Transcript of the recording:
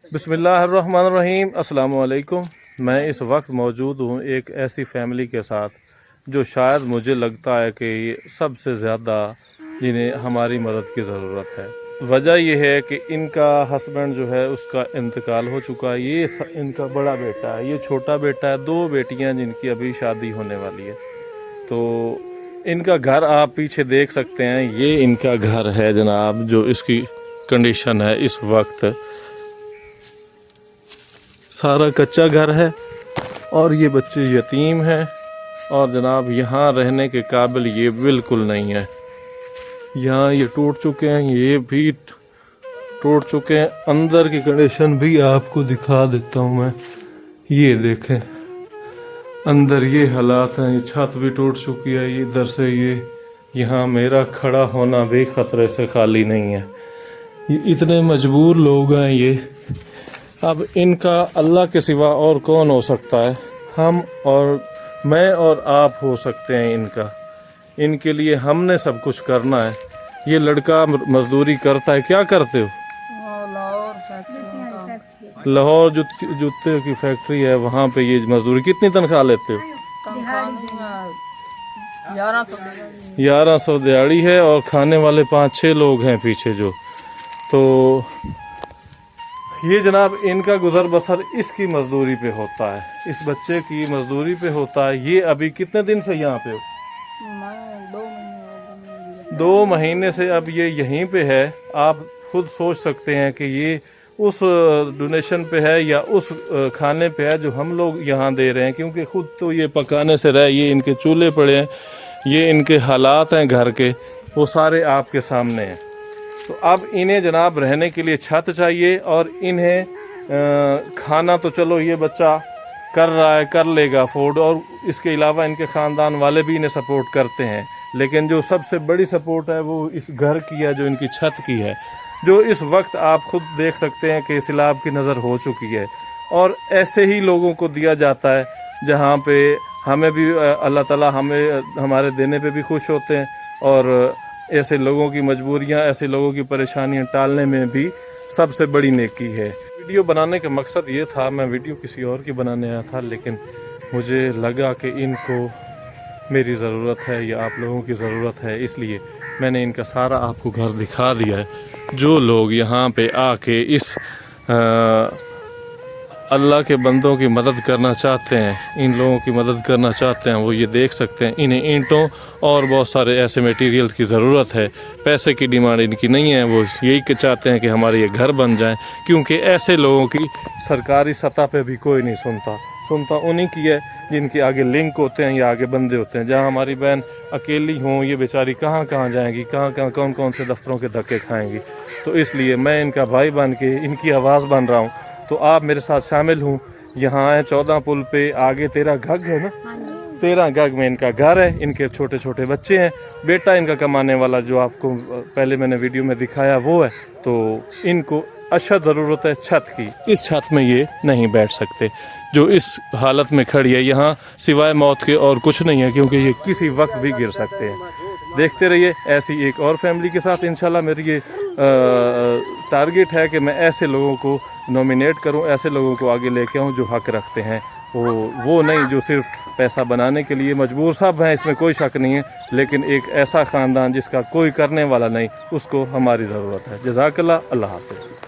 बिस्मिल्लाहिर्रहमानिर्रहीम। अस्सलाम वालेकुम। मैं इस वक्त मौजूद हूँ एक ऐसी फैमिली के साथ जो शायद मुझे लगता है कि ये सबसे ज़्यादा जिन्हें हमारी मदद की ज़रूरत है। वजह यह है कि इनका हस्बैंड जो है उसका इंतकाल हो चुका है। ये इनका बड़ा बेटा है, ये छोटा बेटा है, दो बेटियाँ जिनकी अभी शादी होने वाली है। तो इनका घर आप पीछे देख सकते हैं, ये इनका घर है जनाब, जो इसकी कंडीशन है इस वक्त। सारा कच्चा घर है और ये बच्चे यतीम हैं और जनाब यहाँ रहने के काबिल ये बिल्कुल नहीं है। यहाँ ये टूट चुके हैं, ये भी टूट चुके हैं। अंदर की कंडीशन भी आपको दिखा देता हूँ मैं, ये देखें अंदर ये हालात हैं। ये छत भी टूट चुकी है, ये इधर से ये यहाँ मेरा खड़ा होना भी ख़तरे से खाली नहीं है। ये इतने मजबूर लोग हैं ये। अब इनका अल्लाह के सिवा और कौन हो सकता है? हम और मैं और आप हो सकते हैं इनका। इनके लिए हमने सब कुछ करना है। ये लड़का मजदूरी करता है। क्या करते हो? लाहौर जूते की फैक्ट्री है, वहाँ पे ये मजदूरी। कितनी तनख्वाह लेते हो? 1100 दिहाड़ी है और खाने वाले 5-6 लोग हैं पीछे जो। तो ये जनाब इनका गुजर बसर इसकी मजदूरी पे होता है, इस बच्चे की मजदूरी पे होता है। ये अभी कितने दिन से यहाँ पे हो? 2 महीने से अब ये यहीं पे है। आप खुद सोच सकते हैं कि ये उस डोनेशन पे है या उस खाने पे है जो हम लोग यहाँ दे रहे हैं, क्योंकि खुद तो ये पकाने से रहे। ये इनके चूल्हे पड़े हैं, ये इनके हालात हैं घर के, वो सारे आपके सामने हैं। तो अब इन्हें जनाब रहने के लिए छत चाहिए और इन्हें खाना तो चलो ये बच्चा कर रहा है, कर लेगा अफोर्ड, और इसके अलावा इनके ख़ानदान वाले भी इन्हें सपोर्ट करते हैं। लेकिन जो सबसे बड़ी सपोर्ट है वो इस घर की है, जो इनकी छत की है, जो इस वक्त आप खुद देख सकते हैं कि सैलाब की नज़र हो चुकी है। और ऐसे ही लोगों को दिया जाता है जहाँ पे हमें भी अल्लाह ताला हमें हमारे देने पे भी खुश होते हैं, और ऐसे लोगों की मजबूरियाँ, ऐसे लोगों की परेशानियाँ टालने में भी सबसे बड़ी नेकी है। वीडियो बनाने का मकसद ये था, मैं वीडियो किसी और की बनाने आया था, लेकिन मुझे लगा कि इनको मेरी ज़रूरत है या आप लोगों की ज़रूरत है, इसलिए मैंने इनका सारा आपको घर दिखा दिया है। जो लोग यहाँ पे आके इस अल्लाह के बंदों की मदद करना चाहते हैं, इन लोगों की मदद करना चाहते हैं, वो ये देख सकते हैं। इन्हें ईंटों और बहुत सारे ऐसे मटेरियल्स की ज़रूरत है। पैसे की डिमांड इनकी नहीं है, वो यही चाहते हैं कि हमारे ये घर बन जाएं, क्योंकि ऐसे लोगों की सरकारी सतह पे भी कोई नहीं सुनता उन्हीं की है जिनके आगे लिंक होते हैं या आगे बंदे होते हैं। जहाँ हमारी बहन अकेली हों, ये बेचारी कहाँ जाएंगी, कहाँ कौन से दफ्तरों के धक्के खाएंगी। तो इसलिए मैं इनका भाई बन के इनकी आवाज़ बन रहा हूँ। तो आप मेरे साथ शामिल हूँ। यहाँ है 14 पुल पे आगे 13 घग है ना, 13 घग में इनका घर है। इनके छोटे छोटे बच्चे हैं, बेटा इनका कमाने वाला जो आपको पहले मैंने वीडियो में दिखाया वो है। तो इनको अशद ज़रूरत है छत की। इस छत में ये नहीं बैठ सकते जो इस हालत में खड़ी है। यहाँ सिवाय मौत के और कुछ नहीं है, क्योंकि ये किसी वक्त भी गिर सकते हैं। देखते रहिए ऐसी एक और फैमिली के साथ। इंशाल्लाह मेरी ये टारगेट है कि मैं ऐसे लोगों को नॉमिनेट करूं, ऐसे लोगों को आगे लेके आऊं जो हक रखते हैं। वो नहीं जो सिर्फ पैसा बनाने के लिए मजबूर। सब हैं, इसमें कोई शक नहीं है, लेकिन एक ऐसा ख़ानदान जिसका कोई करने वाला नहीं, उसको हमारी ज़रूरत है। जज़ाकल्लाह। अल्लाह हाफ़िज़।